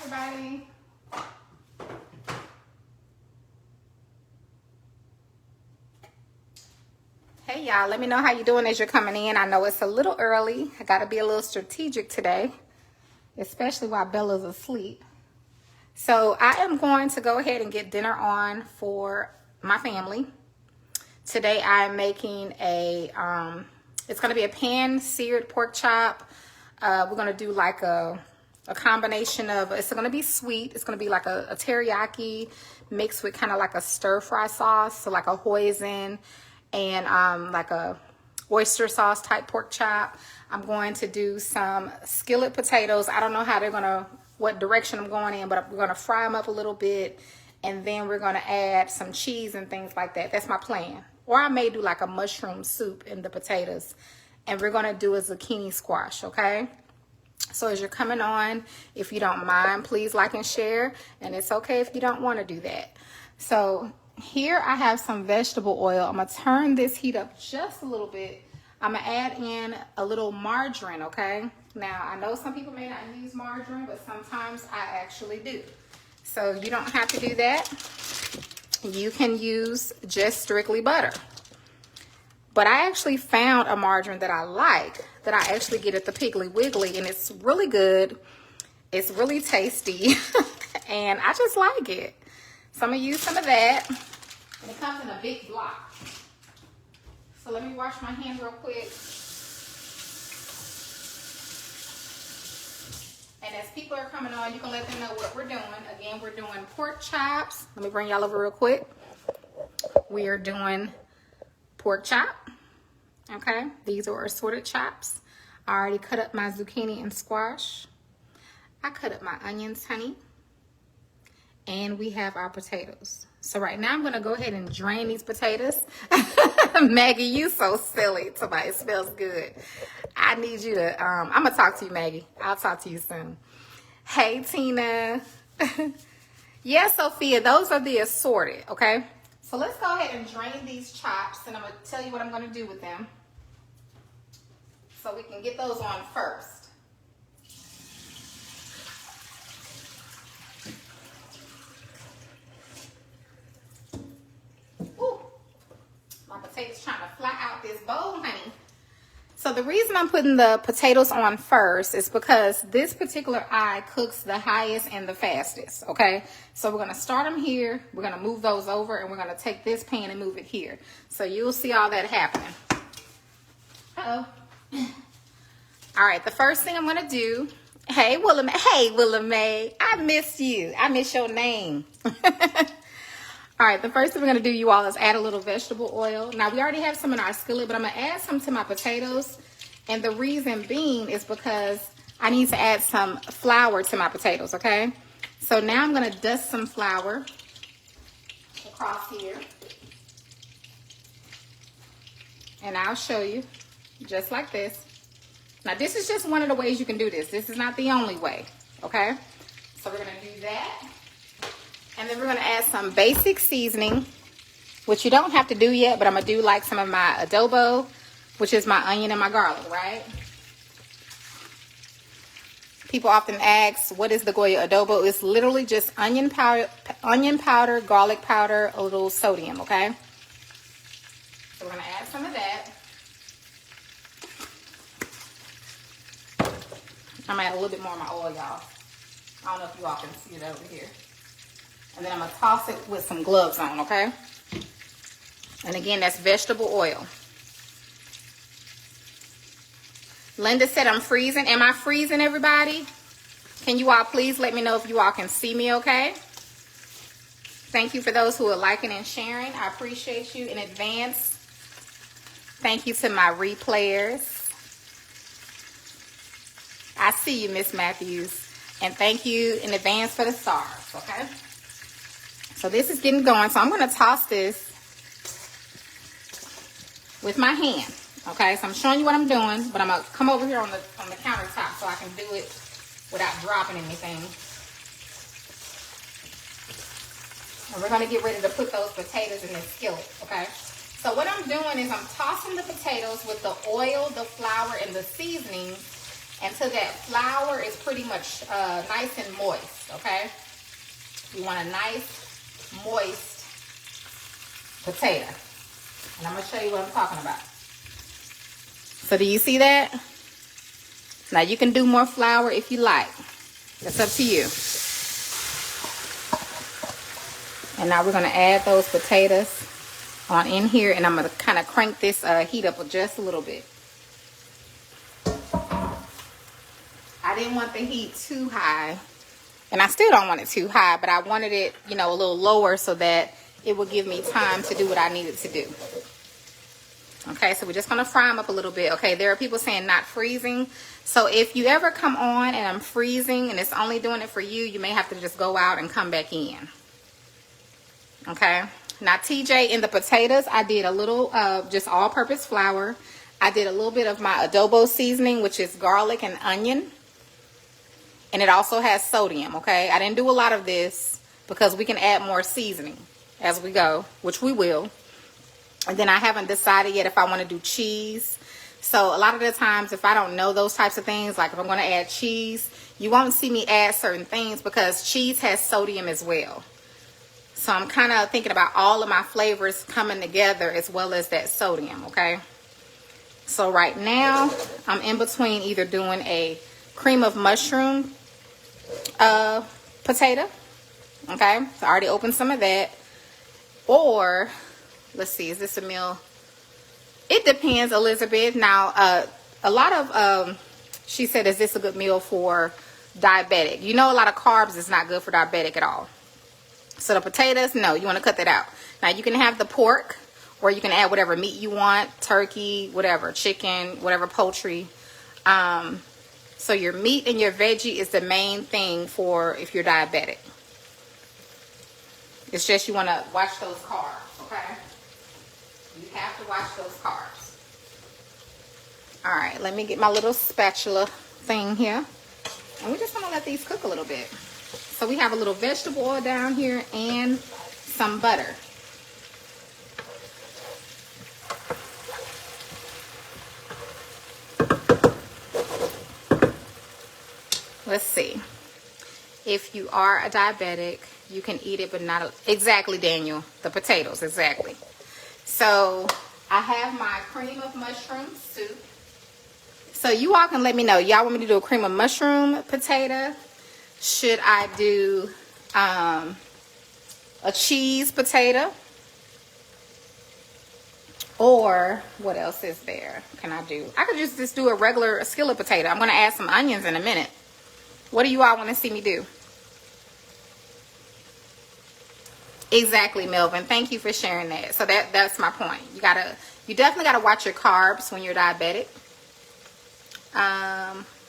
everybody. Hey y'all, let me know how you're doing as you're coming in. I know it's a little early. I got to be a little strategic today, especially while Bella's asleep. So I am going to go ahead and get dinner on for my family. Today I'm making a, it's going to be a pan-seared pork chop. We're going to do like a combination of, it's going to be sweet. It's going to be like a teriyaki mixed with kind of like a stir-fry sauce. So like a hoisin and like a oyster sauce type pork chop. I'm going to do some skillet potatoes. I don't know how they're going to, what direction I'm going in, but we're going to fry them up a little bit. And then we're going to add some cheese and things like that. That's my plan. Or I may do like a mushroom soup in the potatoes. And we're going to do a zucchini squash, okay? So as you're coming on, if you don't mind, please like and share. And it's okay if you don't want to do that. So here I have some vegetable oil. I'm going to turn this heat up just a little bit. I'm going to add in a little margarine, okay? Now, I know some people may not use margarine, but sometimes I actually do. So you don't have to do that. You can use just strictly butter. But I actually found a margarine that I like, that I actually get at the Piggly Wiggly, and it's really good. It's really tasty, and I just like it. So I'm going to use some of that, and it comes in a big block. So let me wash my hands real quick. And as people are coming on, you can let them know what we're doing. Again, we're doing pork chops. Let me bring y'all over real quick. We are doing pork chop. Okay, these are assorted chops. I already cut up my zucchini and squash. I cut up my onions, honey. And we have our potatoes. So right now I'm going to go ahead and drain these potatoes. Maggie, you so silly. Somebody, it smells good. I need you to, I'm going to talk to you, Maggie. I'll talk to you soon. Hey, Tina. Yeah, Sophia, those are the assorted, okay? So let's go ahead and drain these chops, and I'm going to tell you what I'm going to do with them. So we can get those on first. Ooh, my potatoes trying to fly out this bowl, honey. So the reason I'm putting the potatoes on first is because this particular eye cooks the highest and the fastest, okay? So we're going to start them here. We're going to move those over, and we're going to take this pan and move it here. So you'll see all that happening. Uh-oh. All right, the first thing I'm going to do, hey, Willa May, I miss you. I miss your name. All right, the first thing we're going to do, you all, is add a little vegetable oil. Now, we already have some in our skillet, but I'm going to add some to my potatoes. And the reason being is because I need to add some flour to my potatoes, okay? So now I'm going to dust some flour across here. And I'll show you, just like this. Now, this is just one of the ways you can do this. This is not the only way, okay? So we're going to do that. And then we're going to add some basic seasoning, which you don't have to do yet, but I'm going to do like some of my adobo, which is my onion and my garlic, right? People often ask, what is the Goya adobo? It's literally just onion powder, garlic powder, a little sodium, okay? So we're going to add some of that. I'm going to add a little bit more of my oil, y'all. I don't know if you all can see it over here. And then I'm going to toss it with some gloves on, okay? And again, that's vegetable oil. Linda said I'm freezing. Am I freezing, everybody? Can you all please let me know if you all can see me, okay? Thank you for those who are liking and sharing. I appreciate you in advance. Thank you to my replayers. I see you, Miss Matthews. And thank you in advance for the stars, okay? So this is getting going. So I'm going to toss this with my hand, okay? So I'm showing you what I'm doing, but I'm going to come over here on the countertop so I can do it without dropping anything. And we're going to get ready to put those potatoes in this skillet, okay? So what I'm doing is I'm tossing the potatoes with the oil, the flour, and the seasoning until that flour is pretty much nice and moist, okay? You want a nice, moist potato. And I'm going to show you what I'm talking about. So do you see that? Now you can do more flour if you like. It's up to you. And now we're going to add those potatoes on in here. And I'm going to kind of crank this heat up just a little bit. I didn't want the heat too high. And I still don't want it too high. But I wanted it, you know, a little lower so that it would give me time to do what I needed to do. Okay, so we're just going to fry them up a little bit. Okay, there are people saying not freezing. So if you ever come on and I'm freezing and it's only doing it for you, you may have to just go out and come back in. Okay, now TJ, in the potatoes, I did a little just all-purpose flour. I did a little bit of my adobo seasoning, which is garlic and onion. And it also has sodium, okay? I didn't do a lot of this because we can add more seasoning as we go, which we will. And then I haven't decided yet if I want to do cheese. So a lot of the times, if I don't know those types of things, like if I'm going to add cheese, you won't see me add certain things because cheese has sodium as well. So I'm kind of thinking about all of my flavors coming together as well as that sodium, okay? So right now, I'm in between either doing a cream of mushroom potato, okay? So I already opened some of that. Or, let's see, is this a meal? It depends, Elizabeth. Now, a lot of, she said, is this a good meal for diabetic? You know, a lot of carbs is not good for diabetic at all. So the potatoes, no, you want to cut that out. Now, you can have the pork, or you can add whatever meat you want, turkey, whatever, chicken, whatever, poultry. So your meat and your veggie is the main thing for if you're diabetic. It's just you want to watch those carbs, okay? You have to watch those carbs. All right, let me get my little spatula thing here. And we're just going to let these cook a little bit. So we have a little vegetable oil down here and some butter. Let's see. If you are a diabetic, you can eat it, but not exactly, Daniel. The potatoes, exactly. So I have my cream of mushroom soup. So you all can let me know. Y'all want me to do a cream of mushroom potato? Should I do a cheese potato? Or what else is there? Can I do? I could just do a regular skillet potato. I'm going to add some onions in a minute. What do you all want to see me do? Exactly, Melvin. Thank you for sharing that. So that's my point. You definitely gotta watch your carbs when you're diabetic.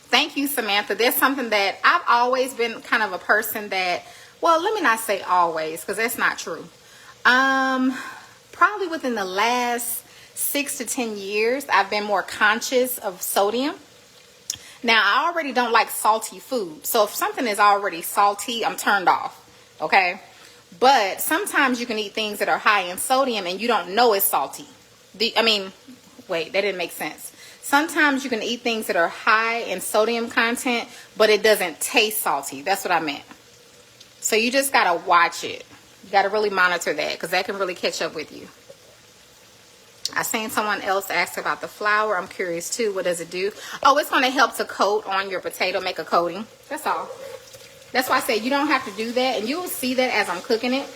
Thank you, Samantha. There's something that I've always been kind of a person that, well, let me not say always, because that's not true. Probably within the last 6 to 10 years, I've been more conscious of sodium. Now, I already don't like salty food. So if something is already salty, I'm turned off. Okay? But sometimes you can eat things that are high in sodium and you don't know it's salty. Wait, that didn't make sense. Sometimes you can eat things that are high in sodium content, but it doesn't taste salty. That's what I meant. So you just got to watch it. You got to really monitor that because that can really catch up with you. I seen someone else ask about the flour. I'm curious too. What does it do? Oh, it's going to help to coat on your potato, make a coating. That's all. That's why I said you don't have to do that. And you'll see that as I'm cooking it.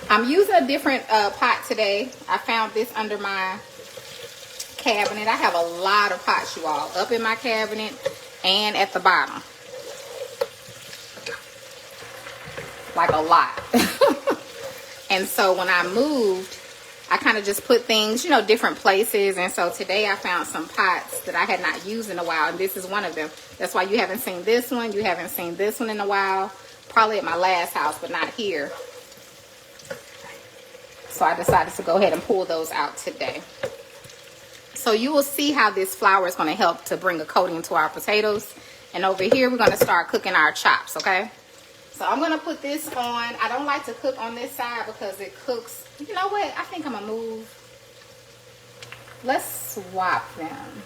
I'm using a different pot today. I found this under my cabinet. I have a lot of pots, you all, up in my cabinet and at the bottom. Like a lot. And so when I moved, I kind of just put things, you know, different places. And so today I found some pots that I had not used in a while. And this is one of them. That's why you haven't seen this one. You haven't seen this one in a while. Probably at my last house, but not here. So I decided to go ahead and pull those out today. So you will see how this flour is going to help to bring a coating to our potatoes. And over here, we're going to start cooking our chops, okay? So I'm going to put this on. I don't like to cook on this side because it cooks. You know what? I think I'm going to move. Let's swap them.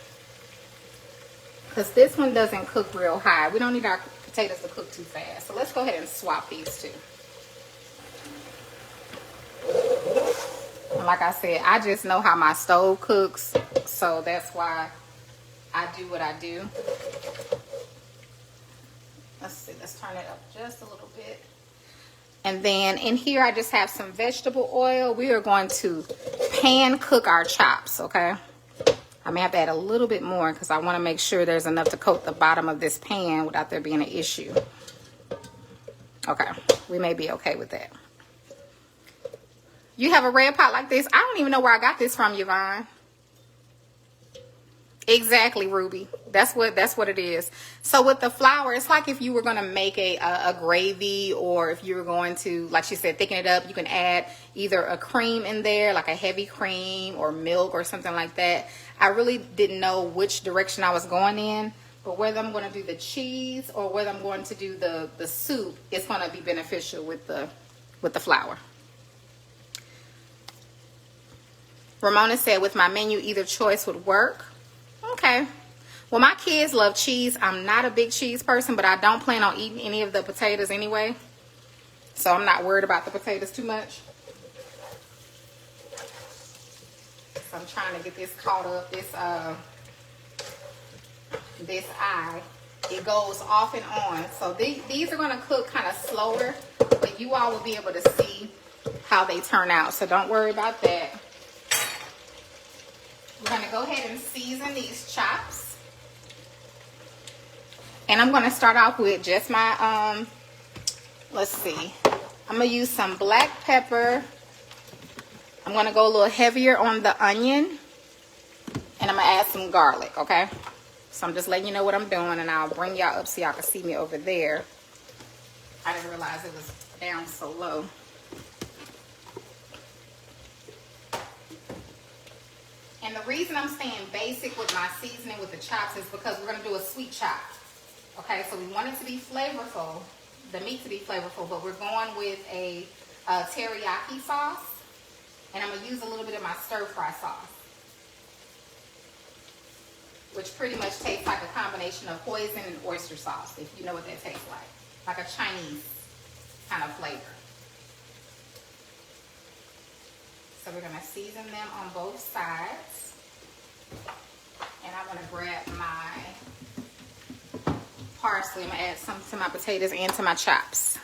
because this one doesn't cook real high. We don't need our potatoes to cook too fast. So let's go ahead and swap these two. And like I said, I just know how my stove cooks, so that's why I do what I do. Let's see, let's turn it up just a little bit. And then in here, I just have some vegetable oil. We are going to pan cook our chops, okay? I may have to add a little bit more because I want to make sure there's enough to coat the bottom of this pan without there being an issue. Okay, we may be okay with that. You have a red pot like this? I don't even know where I got this from, Yvonne. Exactly, Ruby. That's what it is. So with the flour, it's like if you were going to make a gravy, or if you were going to, like she said, thicken it up, you can add either a cream in there, like a heavy cream or milk or something like that. I really didn't know which direction I was going in, but whether I'm going to do the cheese or whether I'm going to do the soup, it's going to be beneficial with the flour. Ramona said, with my menu, either choice would work. Okay. Well, my kids love cheese. I'm not a big cheese person, but I don't plan on eating any of the potatoes anyway. So I'm not worried about the potatoes too much. So I'm trying to get this caught up. This eye, it goes off and on. So these are going to cook kind of slower, but you all will be able to see how they turn out. So don't worry about that. We're going to go ahead and season these chops. And I'm going to start off with just my, let's see. I'm going to use some black pepper. I'm going to go a little heavier on the onion. And I'm going to add some garlic, okay? So I'm just letting you know what I'm doing, and I'll bring y'all up so y'all can see me over there. I didn't realize it was down so low. And the reason I'm staying basic with my seasoning with the chops is because we're going to do a sweet chop. Okay, so we want it to be flavorful, the meat to be flavorful, but we're going with a teriyaki sauce. And I'm going to use a little bit of my stir-fry sauce, which pretty much tastes like a combination of hoisin and oyster sauce, if you know what that tastes like a Chinese kind of flavor. So we're going to season them on both sides. And I'm going to grab my parsley. I'm going to add some to my potatoes and to my chops.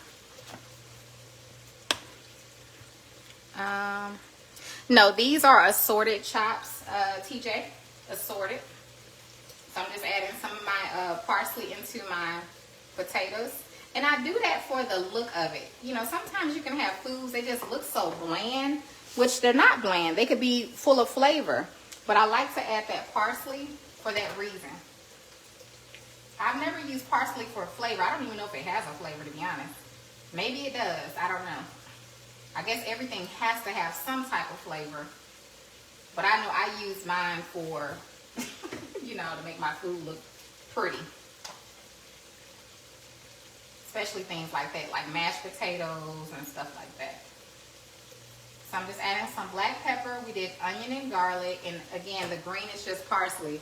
No, these are assorted chops, TJ. Assorted. So I'm just adding some of my parsley into my potatoes. And I do that for the look of it. You know, sometimes you can have foods, they just look so bland, which they're not bland. They could be full of flavor. But I like to add that parsley for that reason. I've never used parsley for flavor. I don't even know if it has a flavor, to be honest. Maybe it does. I don't know. I guess everything has to have some type of flavor. But I know I use mine for, you know, to make my food look pretty. Especially things like that, like mashed potatoes and stuff like that. So I'm just adding some black pepper. We did onion and garlic. And again, the green is just parsley.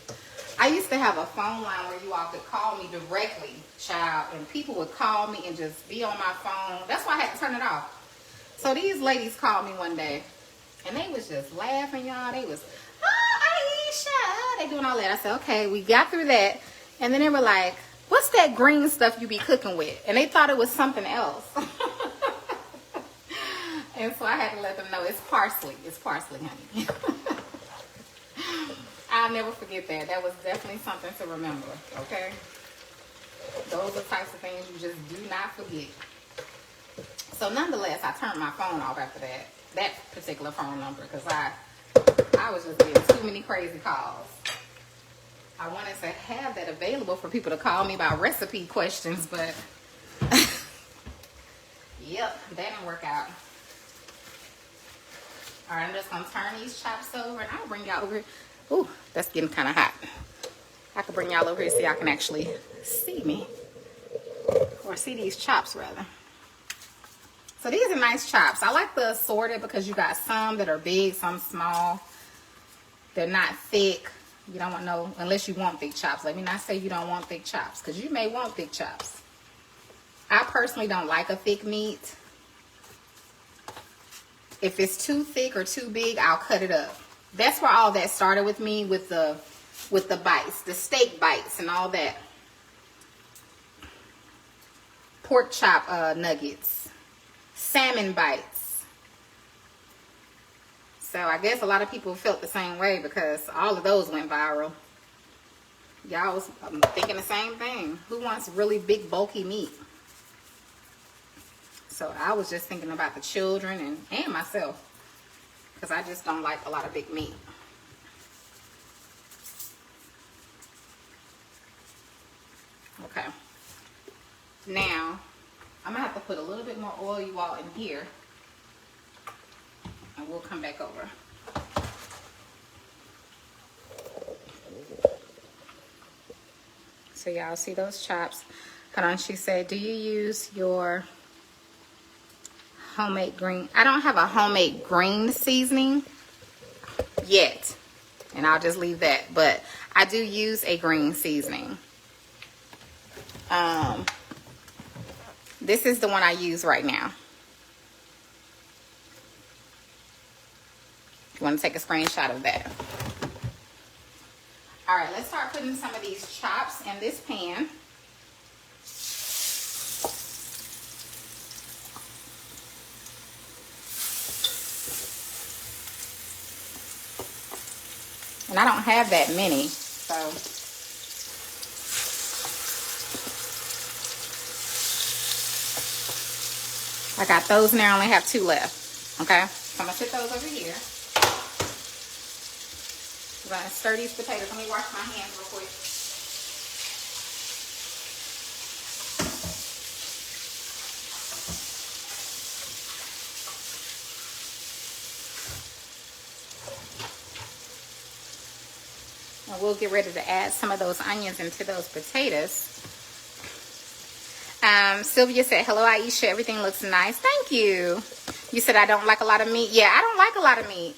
I used to have a phone line where you all could call me directly, child. And people would call me and just be on my phone. That's why I had to turn it off. So these ladies called me one day. And they was just laughing, y'all. They was, oh, Aisha. They doing all that. I said, okay, we got through that. And then they were like, what's that green stuff you be cooking with? And they thought it was something else. And so I had to let them know it's parsley. It's parsley, honey. I'll never forget that. That was definitely something to remember, okay? Those are types of things you just do not forget. So nonetheless, I turned my phone off after that particular phone number, because I was just getting too many crazy calls. I wanted to have that available for people to call me about recipe questions, but yep, that didn't work out. All right, I'm just going to turn these chops over, and I'll bring y'all over here. Ooh, that's getting kind of hot. I can bring y'all over here so y'all can actually see me, or see these chops, rather. So these are nice chops. I like the assorted because you got some that are big, some small. They're not thick. You don't want no, unless you want thick chops. Let me not say you don't want thick chops, because you may want thick chops. I personally don't like a thick meat. If it's too thick or too big, I'll cut it up. That's where all that started with me, with the bites, the steak bites and all that. Pork chop nuggets, salmon bites. So I guess a lot of people felt the same way because all of those went viral. Y'all was thinking the same thing. Who wants really big, bulky meat? So I was just thinking about the children and myself, because I just don't like a lot of big meat. Okay. Now, I'm going to have to put a little bit more oil, you all, in here. And we'll come back over. So y'all see those chops. Hold on, she said, do you use your homemade green? I don't have a homemade green seasoning yet. And I'll just leave that. But I do use a green seasoning. This is the one I use right now. You want to take a screenshot of that. All right, let's start putting some of these chops in this pan. And I don't have that many, so I got those in there. I only have 2 left. Okay, so I'm gonna put those over here. I'm gonna stir these potatoes. Let me wash my hands real quick. And we'll get ready to add some of those onions into those potatoes. Sylvia said, hello, Aisha. Everything looks nice. Thank you. You said I don't like a lot of meat. Yeah, I don't like a lot of meat.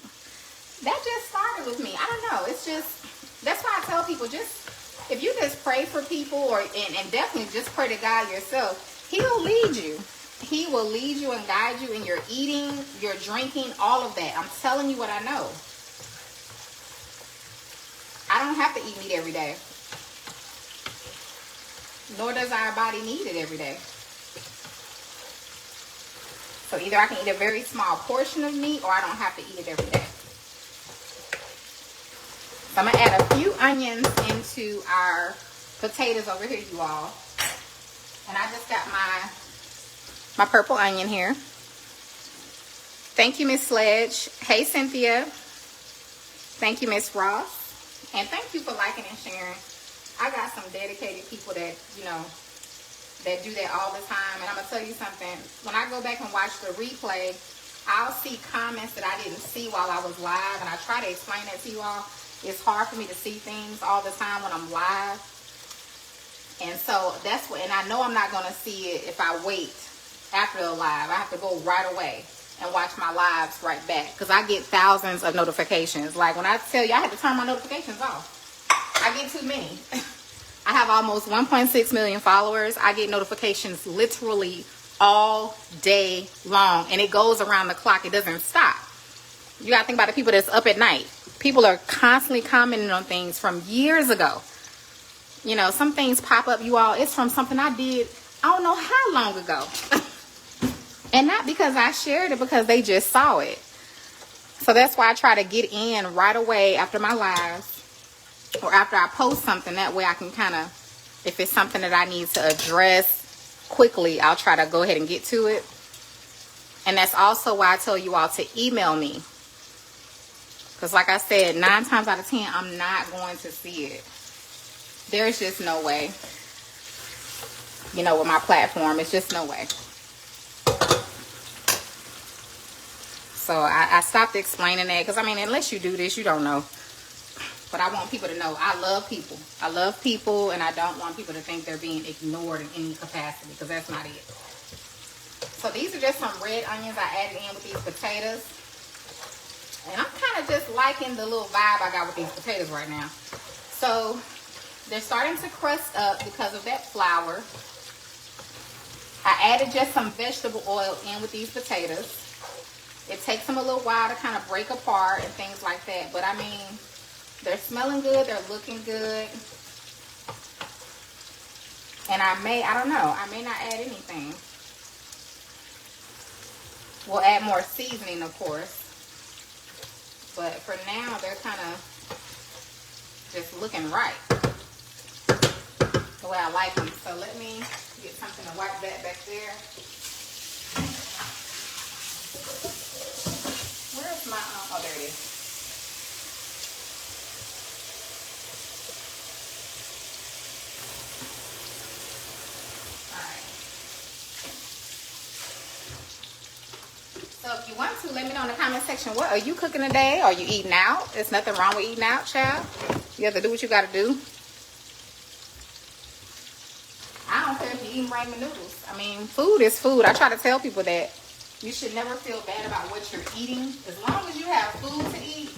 That just started with me. I don't know. It's just, that's why I tell people, just, if you just pray for people and definitely just pray to God yourself, He'll lead you. He will lead you and guide you in your eating, your drinking, all of that. I'm telling you what I know. I don't have to eat meat every day. Nor does our body need it every day. So either I can eat a very small portion of meat or I don't have to eat it every day. So I'm going to add a few onions into our potatoes over here, you all. And I just got my purple onion here. Thank you, Miss Sledge. Hey, Cynthia. Thank you, Miss Ross. And thank you for liking and sharing. I got some dedicated people that, you know, that do that all the time. And I'm going to tell you something. When I go back and watch the replay, I'll see comments that I didn't see while I was live. And I try to explain that to you all. It's hard for me to see things all the time when I'm live. And so that's what, and I know I'm not going to see it if I wait after the live. I have to go right away and watch my lives right back. Because I get thousands of notifications. Like when I tell you, I had to turn my notifications off. I get too many. I have almost 1.6 million followers. I get notifications literally all day long. And it goes around the clock. It doesn't stop. You got to think about the people that's up at night. People are constantly commenting on things from years ago. You know, some things pop up, you all. It's from something I did, I don't know how long ago. And not because I shared it, because they just saw it. So that's why I try to get in right away after my lives. Or after I post something, that way I can kind of, if it's something that I need to address quickly, I'll try to go ahead and get to it. And that's also why I tell you all to email me. Because like I said, 9 times out of 10, I'm not going to see it. There's just no way. You know, with my platform, it's just no way. So I stopped explaining that. Because, I mean, unless you do this, you don't know. But I want people to know I love people. I love people, and I don't want people to think they're being ignored in any capacity, because that's not it. So these are just some red onions I added in with these potatoes. And I'm kind of just liking the little vibe I got with these potatoes right now. So they're starting to crust up because of that flour. I added just some vegetable oil in with these potatoes. It takes them a little while to kind of break apart and things like that. But I mean, they're smelling good. They're looking good. And I don't know. I may not add anything. We'll add more seasoning, of course. But for now, they're kind of just looking right. The way I like them. So let me get something to wipe that back there. Where's my, oh, there it is. Alright. So if you want to, let me know in the comment section, what are you cooking today? Are you eating out? There's nothing wrong with eating out, child. You have to do what you got to do. I don't care if you're eating ramen noodles. I mean, food is food. I try to tell people that you should never feel bad about what you're eating. As long as you have food to eat,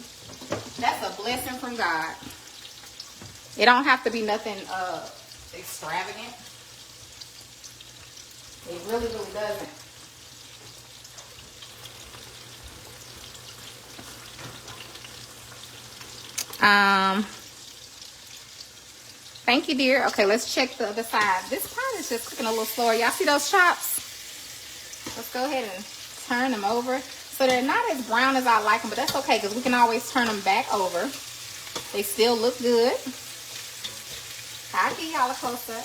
that's a blessing from God. It don't have to be nothing extravagant. It really, really doesn't. Thank you, dear. Okay, let's check the other side. This pot is just cooking a little slower. Y'all see those chops? Let's go ahead and turn them over. So they're not as brown as I like them, but that's okay because we can always turn them back over. They still look good. I'll give y'all a close-up.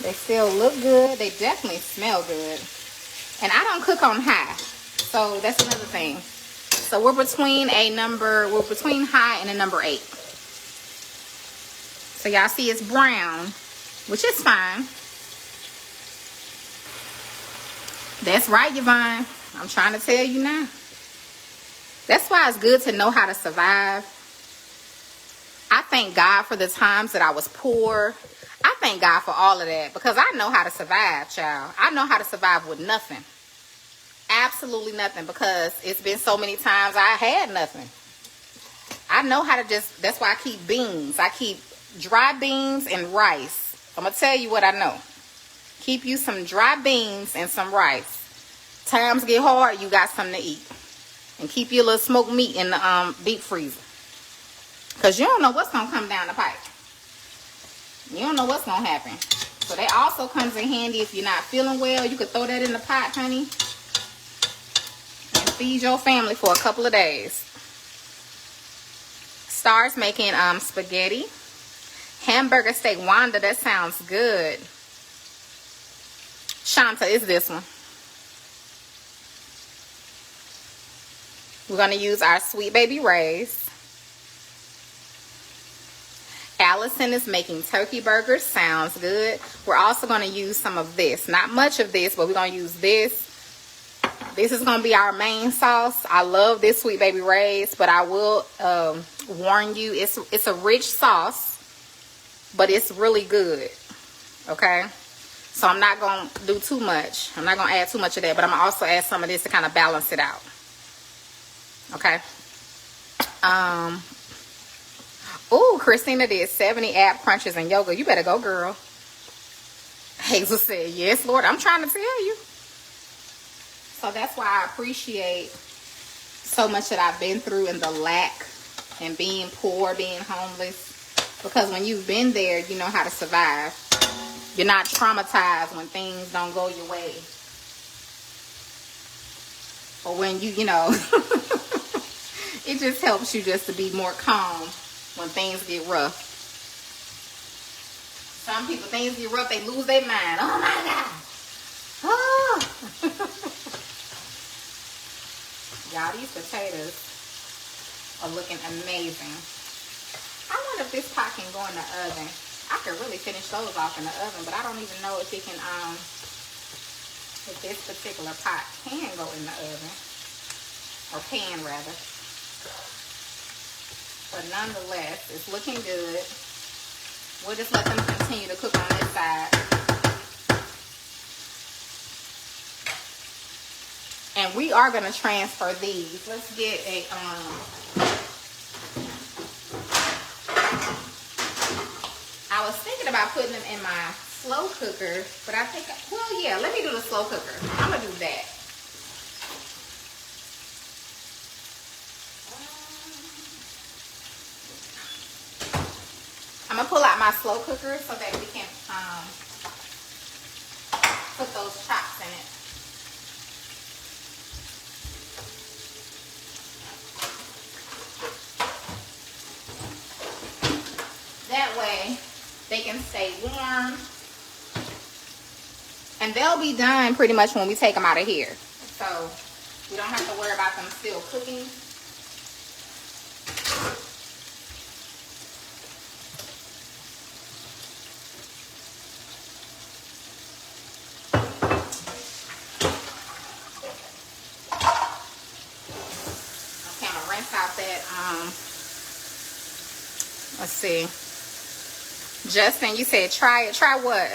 They still look good. They definitely smell good. And I don't cook on high. So that's another thing. So we're between high and a number 8. So y'all see it's brown, which is fine. That's right, Yvonne. I'm trying to tell you now. That's why it's good to know how to survive. I thank God for the times that I was poor. I thank God for all of that because I know how to survive, child. I know how to survive with nothing. Absolutely nothing, because it's been so many times I had nothing. I know how to that's why I keep beans. I keep dry beans and rice. I'm going to tell you what I know. Keep you some dry beans and some rice. Times get hard, you got something to eat. And keep your little smoked meat in the deep freezer. Because you don't know what's going to come down the pipe. You don't know what's going to happen. So that also comes in handy if you're not feeling well. You could throw that in the pot, honey. Feed your family for a couple of days. Star's making spaghetti. Hamburger steak. Wanda, that sounds good. Shanta, is this one. We're going to use our Sweet Baby Ray's. Allison is making turkey burgers. Sounds good. We're also going to use some of this. Not much of this, but we're going to use this. This is going to be our main sauce. I love this Sweet Baby Ray's, but I will warn you, it's a rich sauce, but it's really good, okay? So I'm not going to do too much. I'm not going to add too much of that, but I'm going to also add some of this to kind of balance it out, okay? Oh, Christina did 70 ab crunches and yoga. You better go, girl. Hazel said, yes, Lord, I'm trying to tell you. So that's why I appreciate so much that I've been through in the lack and being poor, being homeless. Because when you've been there, you know how to survive. You're not traumatized when things don't go your way. Or when you know, it just helps you just to be more calm when things get rough. Some people, things get rough, they lose their mind. Oh my God. Oh. Y'all, these potatoes are looking amazing. I wonder if this pot can go in the oven. I could really finish those off in the oven, but I don't even know if it can, if this particular pot can go in the oven. Or pan, rather. But nonetheless, it's looking good. We'll just let them continue to cook on this side. And we are going to transfer these. Let's get a about putting them in my slow cooker, but I think, well, yeah, let me do the slow cooker. I'm gonna do that. I'm gonna pull out my slow cooker so that we can put those chops in it. That way they can stay warm. And they'll be done pretty much when we take them out of here. So we don't have to worry about them still cooking. Okay, I'm gonna rinse out that, let's see. Justin, you said try it. Try what?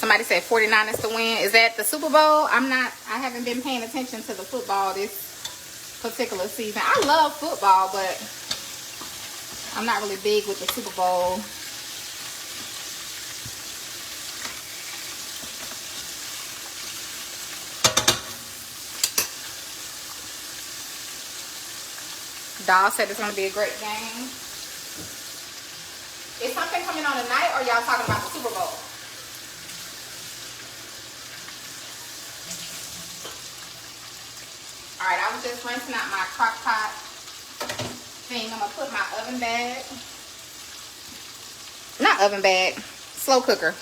Somebody said 49ers to win. Is that the Super Bowl? I haven't been paying attention to the football this particular season. I love football, but I'm not really big with the Super Bowl. Doll said it's going to be a great game. Is something coming on tonight, or y'all talking about the Super Bowl? Alright, I was just rinsing out my crock pot thing. I'm going to put my oven bag. Not oven bag. Slow cooker.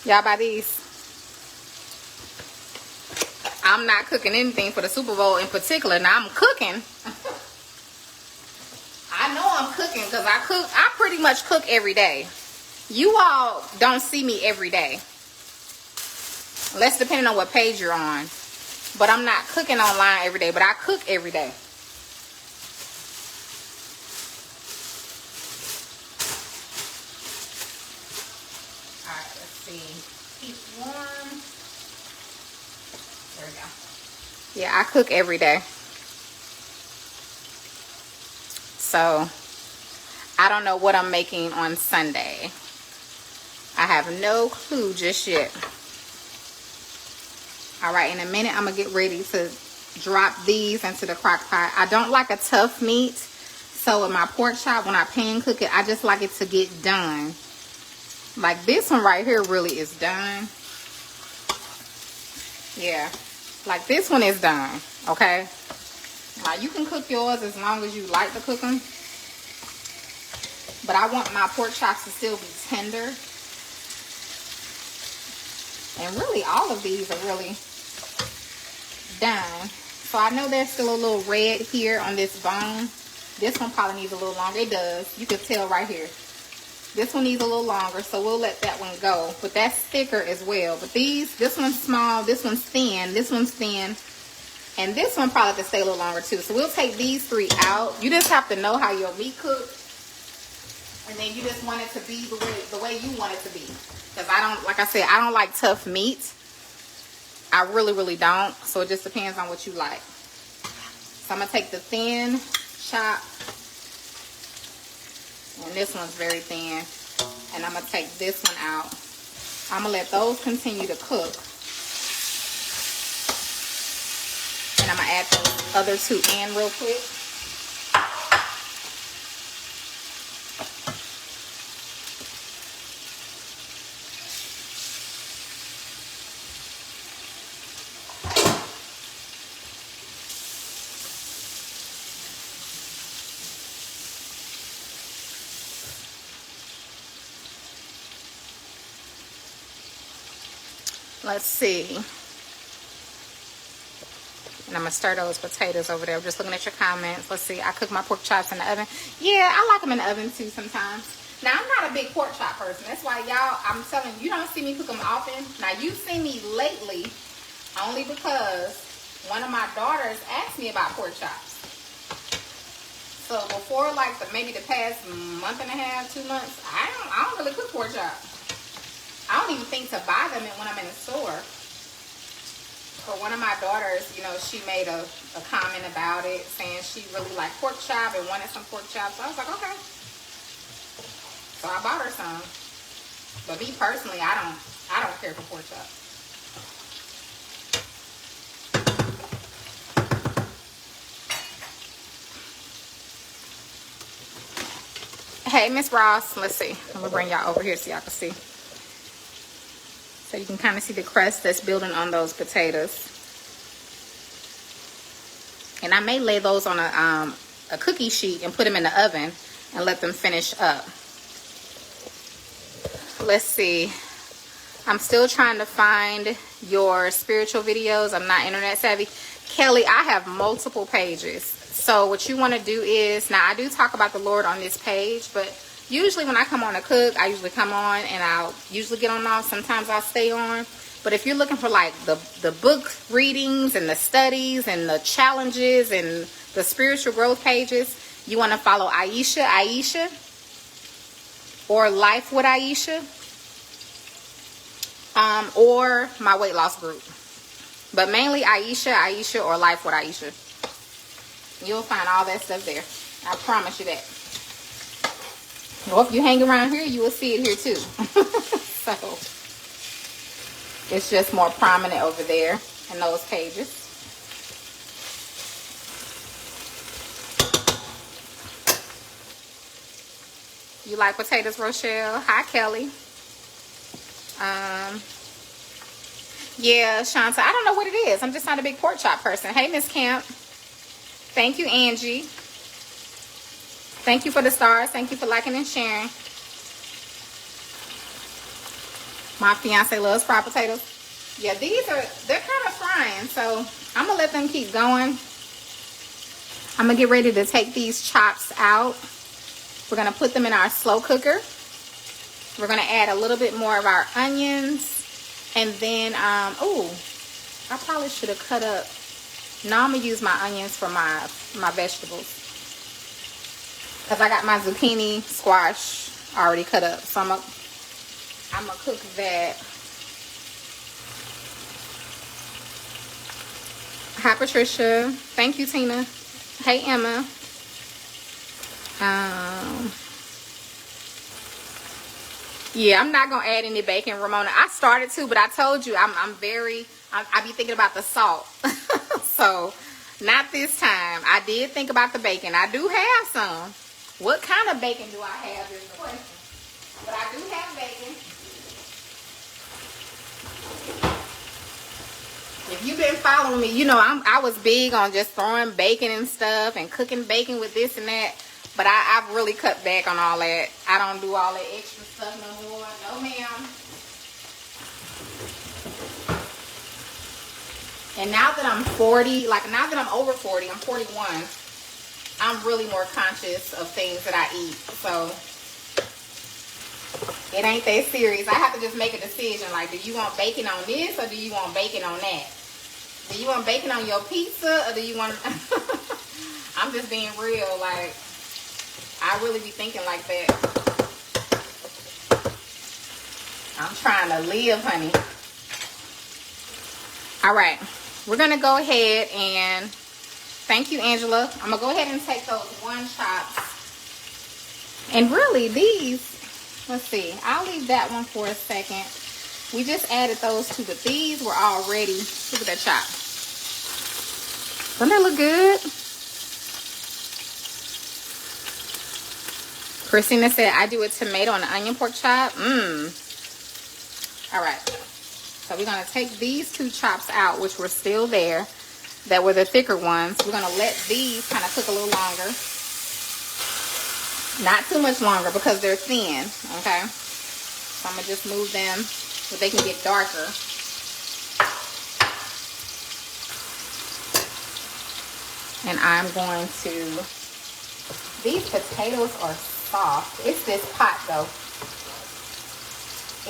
Y'all buy these? I'm not cooking anything for the Super Bowl in particular. Now, I'm cooking. I know I'm cooking because I pretty much cook every day. You all don't see me every day. Unless depending on what page you're on. But I'm not cooking online every day, but I cook every day. Alright, let's see. Keep warm. There we go. Yeah, I cook every day. So, I don't know what I'm making on Sunday. I have no clue just yet. Alright, in a minute, I'm going to get ready to drop these into the crock pot. I don't like a tough meat. So, with my pork chop, when I pan cook it, I just like it to get done. Like this one right here really is done. Yeah. Like this one is done. Okay. Now, you can cook yours as long as you like to cook them. But I want my pork chops to still be tender. And really, all of these are really done. So I know there's still a little red here on this bone. This one probably needs a little longer. It does. You can tell right here. This one needs a little longer, so we'll let that one go. But that's thicker as well. But this one's small, this one's thin, and this one probably has to stay a little longer too. So we'll take these three out. You just have to know how your meat cooks. And then you just want it to be the way you want it to be. Because like I said, I don't like tough meat. I really, really don't. So it just depends on what you like. So I'm going to take the thin chop. And this one's very thin. And I'm going to take this one out. I'm going to let those continue to cook. And I'm going to add those other two in real quick. Let's see. And I'm going to stir those potatoes over there. I'm just looking at your comments. Let's see. I cook my pork chops in the oven. Yeah, I like them in the oven too sometimes. Now, I'm not a big pork chop person. That's why y'all, I'm telling you, you don't see me cook them often. Now, you've seen me lately only because one of my daughters asked me about pork chops. So, before like maybe the past month and a half, 2 months, I don't really cook pork chops. I don't even think to buy them when I'm in the store. But one of my daughters, you know, she made a comment about it, saying she really liked pork chop and wanted some pork chops. So I was like, okay. So I bought her some. But me personally, I don't care for pork chop. Hey, Miss Ross, let's see. I'm gonna bring y'all over here so y'all can see. So you can kind of see the crust that's building on those potatoes. And I may lay those on a cookie sheet and put them in the oven and let them finish up. Let's see. I'm still trying to find your spiritual videos. I'm not internet savvy. Kelly, I have multiple pages. So what you want to do is, now I do talk about the Lord on this page, but usually when I come on to cook, I usually come on and I'll usually get on off. Sometimes I'll stay on. But if you're looking for like the book readings and the studies and the challenges and the spiritual growth pages, you want to follow Aisha or Life with Aisha, or my weight loss group. But mainly Aisha or Life with Aisha. You'll find all that stuff there. I promise you that. Well, if you hang around here, you will see it here too. So it's just more prominent over there in those pages. You like potatoes, Rochelle? Hi, Kelly. Yeah, Shanta, I don't know what it is. I'm just not a big pork chop person. Hey, Miss Camp. Thank you, Angie. Thank you for the stars. Thank you for liking and sharing. My fiance loves fried potatoes. Yeah, they're kind of frying, so I'm gonna let them keep going. I'm gonna get ready to take these chops out. We're gonna put them in our slow cooker. We're gonna add a little bit more of our onions, and then oh, I probably should have cut up. Now I'm gonna use my onions for my vegetables, because I got my zucchini, squash already cut up. So I'm gonna cook that. Hi, Patricia. Thank you, Tina. Hey, Emma. Yeah, I'm not gonna add any bacon, Ramona. I started to, but I told you I be thinking about the salt. So not this time. I did think about the bacon. I do have some. What kind of bacon do I have is the question. But I do have bacon. If you've been following me, you know I was big on just throwing bacon and stuff and cooking bacon with this and that. But I've really cut back on all that. I don't do all that extra stuff no more. No, ma'am. And now that I'm 40, like now that I'm over 40, I'm 41, I'm really more conscious of things that I eat. So it ain't that serious. I have to just make a decision. Like, do you want bacon on this or do you want bacon on that? Do you want bacon on your pizza or do you want... I'm just being real. Like, I really be thinking like that. I'm trying to live, honey. All right. We're going to go ahead and... Thank you, Angela. I'm going to go ahead and take those one chops. And really, these... Let's see. I'll leave that one for a second. We just added those two, but these were already... Look at that chop. Doesn't that look good? Christina said, I do a tomato and an onion pork chop. All right. So we're going to take these two chops out, which were still there, that were the thicker ones. We're going to let these kind of cook a little longer. Not too much longer because they're thin, okay? So I'm going to just move them so they can get darker. And I'm going to... These potatoes are soft. It's this pot, though.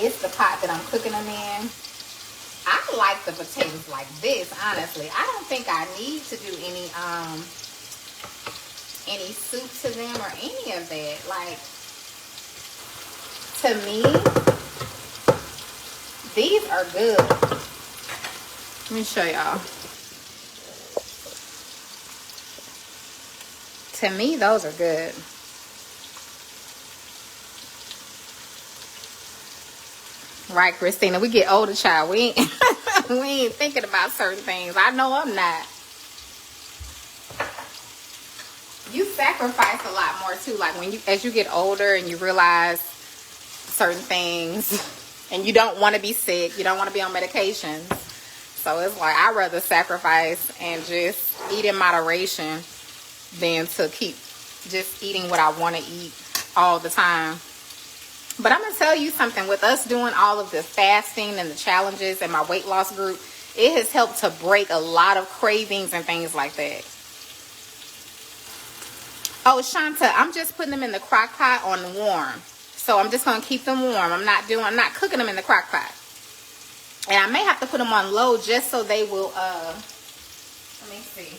It's the pot that I'm cooking them in. I like the potatoes like this, honestly. I don't think I need to do any soup to them or any of that. Like, to me, these are good. Let me show y'all. To me, those are good. Right, Christina, we get older, child. We ain't, we ain't thinking about certain things. I know I'm not. You sacrifice a lot more too. Like when you, as you get older and you realize certain things and you don't want to be sick, you don't want to be on medications. So it's like, I'd rather sacrifice and just eat in moderation than to keep just eating what I want to eat all the time. But I'm going to tell you something. With us doing all of the fasting and the challenges and my weight loss group, it has helped to break a lot of cravings and things like that. Oh, Shanta, I'm just putting them in the crock pot on warm. So I'm just going to keep them warm. I'm not cooking them in the crock pot. And I may have to put them on low just so they will, let me see.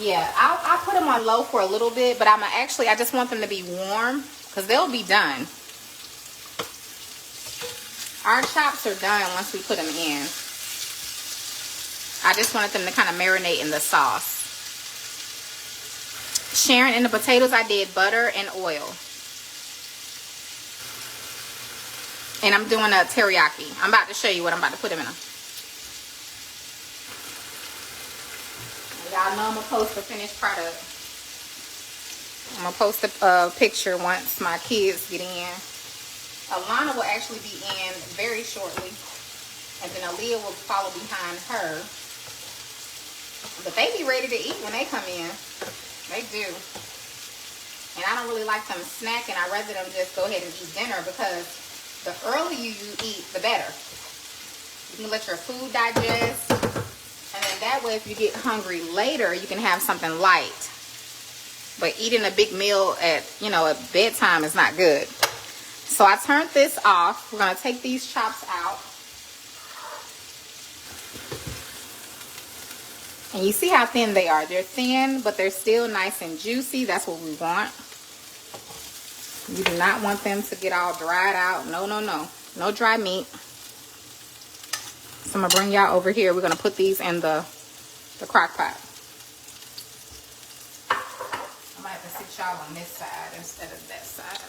Yeah, I'll put them on low for a little bit, but I just want them to be warm because they'll be done. Our chops are done once we put them in. I just wanted them to kind of marinate in the sauce. Sharon, in the potatoes, I did butter and oil. And I'm doing a teriyaki. I'm about to show you what I'm about to put them in. Y'all know I'm going to post the finished product. I'm going to post a picture once my kids get in. Alana will actually be in very shortly. And then Aaliyah will follow behind her. But they be ready to eat when they come in. They do. And I don't really like them snacking. I'd rather them just go ahead and eat dinner because the earlier you eat, the better. You can let your food digest. And then that way, if you get hungry later, you can have something light. But eating a big meal at bedtime is not good. So I turned this off. We're going to take these chops out. And you see how thin they are. They're thin, but they're still nice and juicy. That's what we want. You do not want them to get all dried out. No, no, no. No dry meat. So I'm going to bring y'all over here. We're going to put these in the crock pot. I might have to sit y'all on this side instead of that side.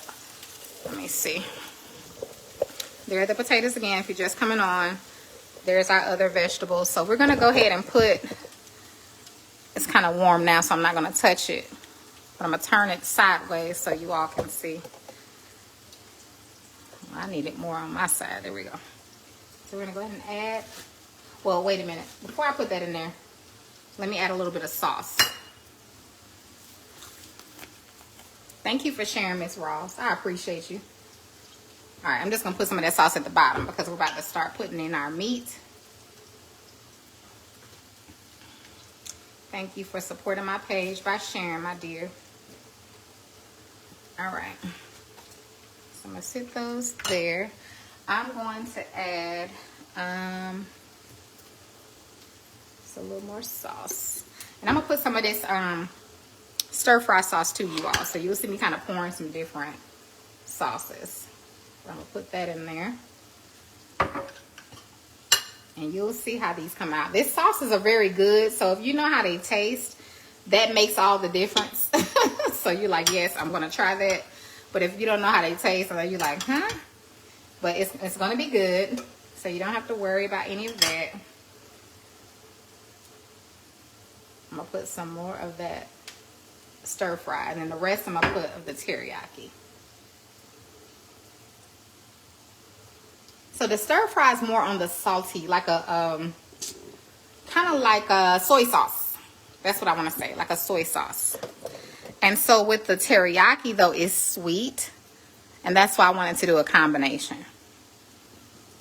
Let me see. There are the potatoes again if you're just coming on. There's our other vegetables. So we're going to go ahead and put, it's kind of warm now, so I'm not going to touch it. But I'm going to turn it sideways so you all can see. I need it more on my side. There we go. So we're going to go ahead and add, well, wait a minute. Before I put that in there, let me add a little bit of sauce. Thank you for sharing, Miss Ross. I appreciate you. All right, I'm just going to put some of that sauce at the bottom because we're about to start putting in our meat. Thank you for supporting my page by sharing, my dear. All right. So I'm going to sit those there. I'm going to add just a little more sauce. And I'm going to put some of this stir-fry sauce to you all. So you'll see me kind of pouring some different sauces. I'm going to put that in there. And you'll see how these come out. These sauces are very good. So if you know how they taste, that makes all the difference. So you're like, yes, I'm going to try that. But if you don't know how they taste, then you're like, huh? But it's going to be good. So you don't have to worry about any of that. I'm going to put some more of that stir fry. And then the rest I'm going to put of the teriyaki. So the stir fry is more on the salty, like a, kind of like a soy sauce. That's what I want to say, like a soy sauce. And so with the teriyaki, though, it's sweet. And that's why I wanted to do a combination.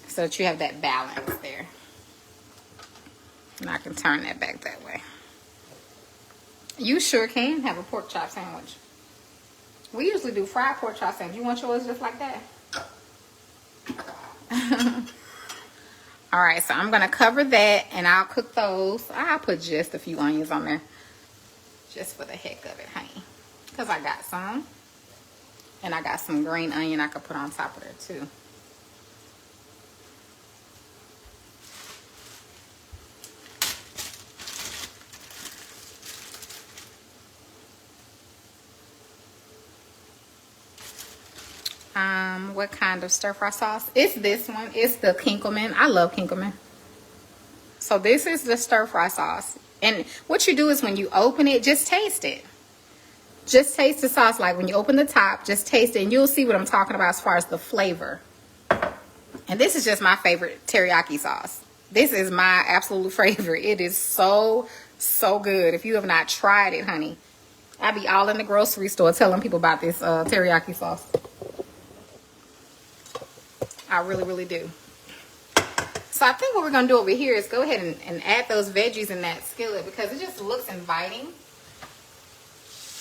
So that you have that balance there. And I can turn that back that way. You sure can have a pork chop sandwich. We usually do fried pork chop sandwich. You want yours just like that? All right, so I'm going to cover that and I'll cook those. I'll put just a few onions on there. Just for the heck of it, honey. Because I got some. And I got some green onion I could put on top of there too. what kind of stir-fry sauce? It's this one. It's the Kinkelman. I love Kinkelman. So this is the stir-fry sauce. And what you do is when you open it, just taste it. Just taste the sauce. Like when you open the top, just taste it. And you'll see what I'm talking about as far as the flavor. And this is just my favorite teriyaki sauce. This is my absolute favorite. It is so, so good. If you have not tried it, honey, I be all in the grocery store telling people about this teriyaki sauce. I really, really do. So I think what we're going to do over here is go ahead and add those veggies in that skillet because it just looks inviting.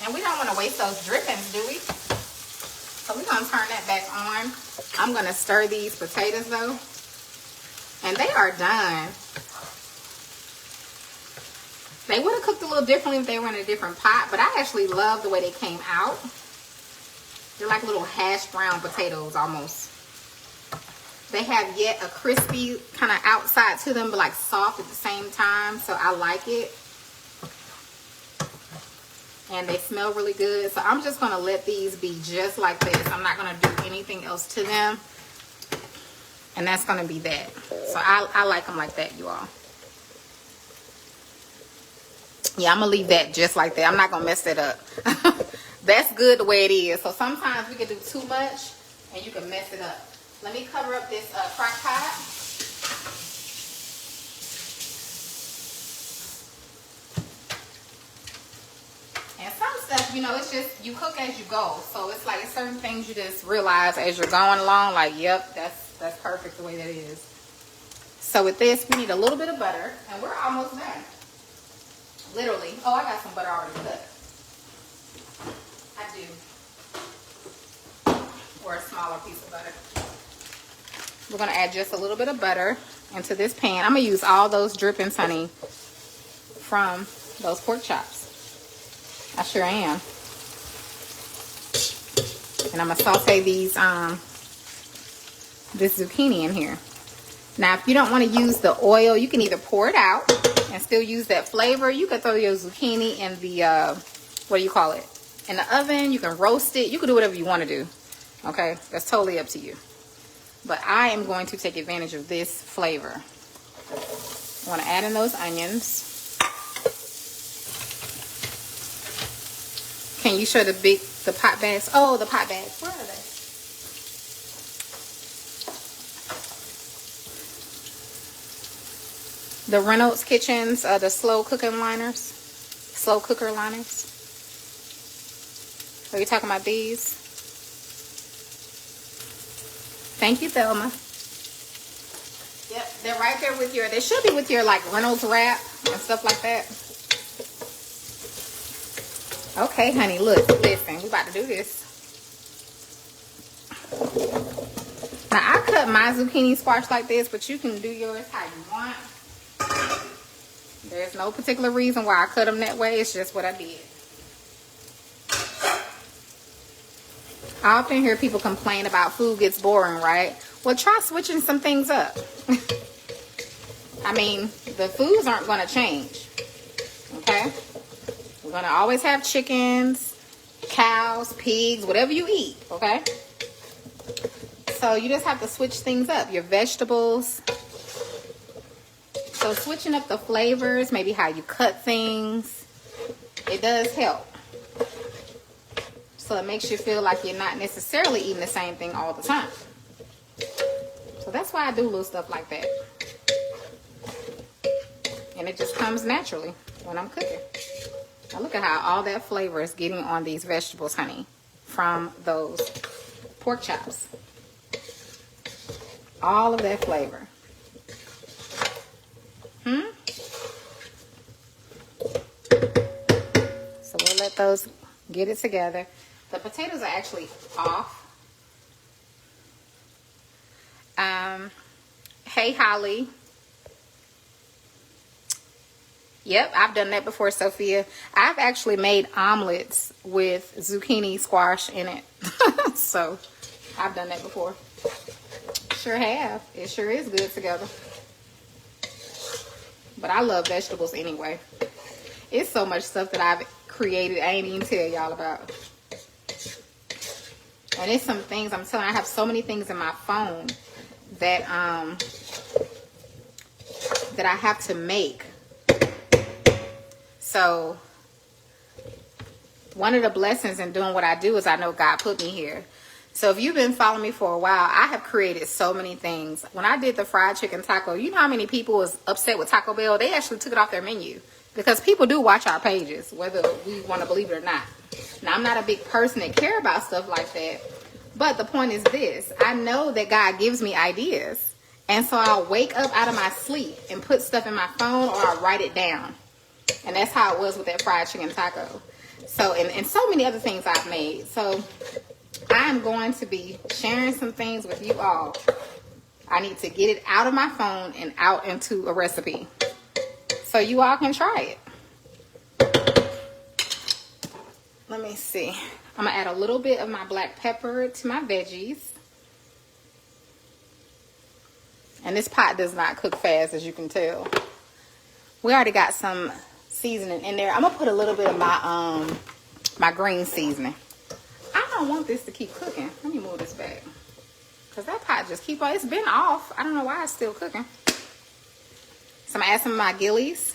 And we don't want to waste those drippings, do we? So we're going to turn that back on. I'm going to stir these potatoes though. And they are done. They would have cooked a little differently if they were in a different pot, but I actually love the way they came out. They're like little hash brown potatoes almost. They have yet a crispy kind of outside to them, but like soft at the same time, so I like it. And they smell really good, so I'm just going to let these be just like this. I'm not going to do anything else to them. And that's going to be that. So I like them like that, you all. Yeah, I'm going to leave that just like that. I'm not going to mess it up. That's good the way it is. So sometimes we can do too much and you can mess it up. Let me cover up this crock pot. And some stuff, you know, it's just you cook as you go. So it's like certain things you just realize as you're going along, like, yep, that's perfect the way that is. So with this, we need a little bit of butter, and we're almost done. Literally. Oh, I got some butter already cut. I do. Or a smaller piece of butter. We're going to add just a little bit of butter into this pan. I'm going to use all those drippings, honey, from those pork chops. I sure am. And I'm going to saute these, this zucchini in here. Now, if you don't want to use the oil, you can either pour it out and still use that flavor. You can throw your zucchini in the, what do you call it? In the oven. You can roast it. You can do whatever you want to do. Okay? That's totally up to you. But I am going to take advantage of this flavor. I want to add in those onions. Can you show the pot bags? Oh, the pot bags. Where are they? The Reynolds Kitchens, the slow cooker liners. Slow cooker liners. Are you talking about these? Thank you, Thelma. Yep, they're right there with your, they should be with your like Reynolds wrap and stuff like that. Okay, honey, look, listen, we about to do this. Now, I cut my zucchini squash like this, but you can do yours how you want. There's no particular reason why I cut them that way. It's just what I did. I often hear people complain about food gets boring, right? Well, try switching some things up. I mean, the foods aren't going to change. Okay? We're going to always have chickens, cows, pigs, whatever you eat. Okay? So you just have to switch things up. Your vegetables. So switching up the flavors, maybe how you cut things, it does help. So it makes you feel like you're not necessarily eating the same thing all the time. So that's why I do little stuff like that. And it just comes naturally when I'm cooking. Now look at how all that flavor is getting on these vegetables, honey, from those pork chops. All of that flavor. So we'll let those get it together. The potatoes are actually off. Hey, Holly. Yep, I've done that before, Sophia. I've actually made omelets with zucchini squash in it. So, I've done that before. Sure have. It sure is good together. But I love vegetables anyway. It's so much stuff that I've created I ain't even tell y'all about. And it's some things, I'm telling you, I have so many things in my phone that that I have to make. So one of the blessings in doing what I do is I know God put me here. So if you've been following me for a while, I have created so many things. When I did the fried chicken taco, you know how many people was upset with Taco Bell? They actually took it off their menu because people do watch our pages, whether we want to believe it or not. Now, I'm not a big person that care about stuff like that. But the point is this. I know that God gives me ideas. And so I'll wake up out of my sleep and put stuff in my phone, or I'll write it down. And that's how it was with that fried chicken taco. So, and so many other things I've made. So I'm going to be sharing some things with you all. I need to get it out of my phone and out into a recipe so you all can try it. Let me see. I'm going to add a little bit of my black pepper to my veggies. And this pot does not cook fast, as you can tell. We already got some seasoning in there. I'm going to put a little bit of my my green seasoning. I don't want this to keep cooking. Let me move this back. Because that pot just keep on. It's been off. I don't know why it's still cooking. So I'm going to add some of my gillies.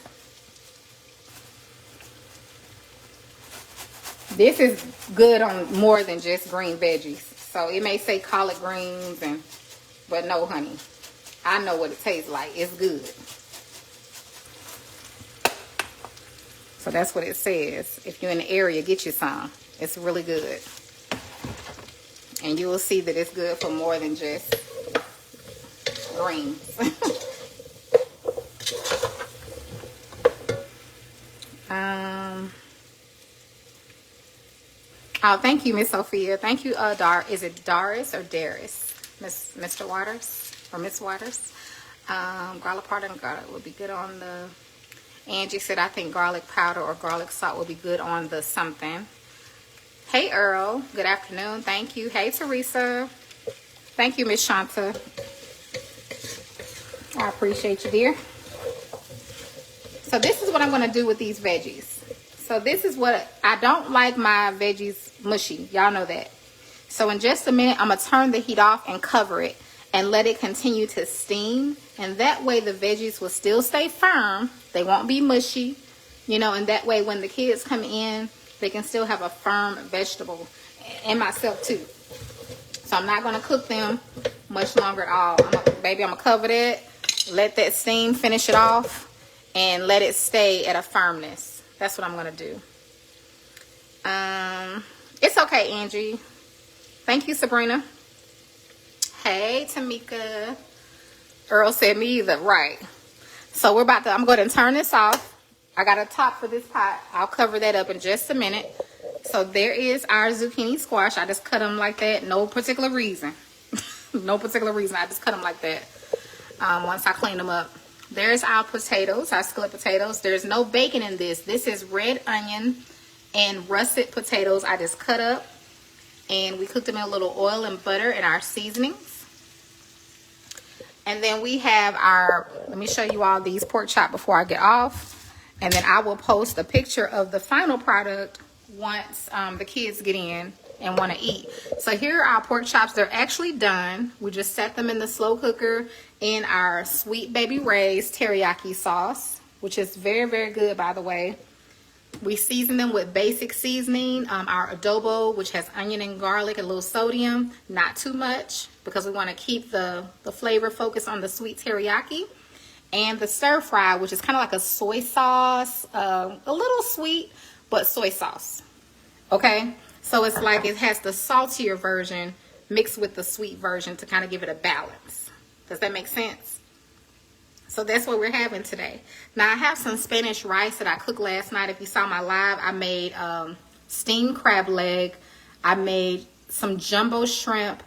This is good on more than just green veggies. So it may say collard greens, but no, honey. I know what it tastes like. It's good. So that's what it says. If you're in the area, get you some. It's really good. And you will see that it's good for more than just greens. Oh, thank you, Miss Sophia. Thank you, is it Doris or Darius? Mr. Waters or Miss Waters? Garlic powder and garlic would be good on the... Angie said, I think garlic powder or garlic salt will be good on the something. Hey, Earl. Good afternoon. Thank you. Hey, Teresa. Thank you, Miss Shanta. I appreciate you, dear. So this is what I'm going to do with these veggies. So this is what... I don't like my veggies mushy. Y'all know that. So in just a minute, I'm going to turn the heat off and cover it and let it continue to steam. And that way the veggies will still stay firm. They won't be mushy. You know, and that way when the kids come in, they can still have a firm vegetable. And myself too. So I'm not going to cook them much longer at all. I'm going to cover that. Let that steam finish it off. And let it stay at a firmness. That's what I'm going to do. It's okay, Angie. Thank you, Sabrina. Hey, Tamika. Earl said me either. Right. So I'm going to turn this off. I got a top for this pot. I'll cover that up in just a minute. So there is our zucchini squash. I just cut them like that. No particular reason. No particular reason. I just cut them like that. Once I clean them up. There's our potatoes, our skillet potatoes. There's no bacon in this. This is red onion and russet potatoes I just cut up. And we cooked them in a little oil and butter and our seasonings. And then we have our, let me show you all these pork chop before I get off. And then I will post a picture of the final product once the kids get in and want to eat. So here are our pork chops. They're actually done. We just set them in the slow cooker in our Sweet Baby Ray's teriyaki sauce, which is very, very good, by the way. We season them with basic seasoning, our adobo, which has onion and garlic, a little sodium, not too much, because we want to keep the flavor focused on the sweet teriyaki. And the stir fry, which is kind of like a soy sauce, a little sweet, but soy sauce. Okay? So it's like it has the saltier version mixed with the sweet version to kind of give it a balance. Does that make sense? So that's what we're having today. Now I have some Spanish rice that I cooked last night. If you saw my live, I made steamed crab leg. I made some jumbo shrimp.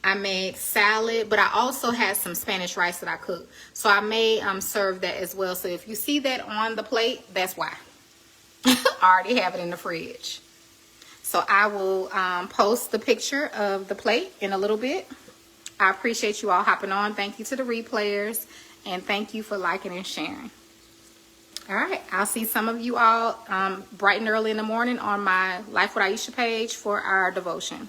I made salad, but I also had some Spanish rice that I cooked. So I may serve that as well. So if you see that on the plate, that's why. I already have it in the fridge. So I will post the picture of the plate in a little bit. I appreciate you all hopping on. Thank you to the replayers. And thank you for liking and sharing. All right. I'll see some of you all bright and early in the morning on my Life with Aisha page for our devotion.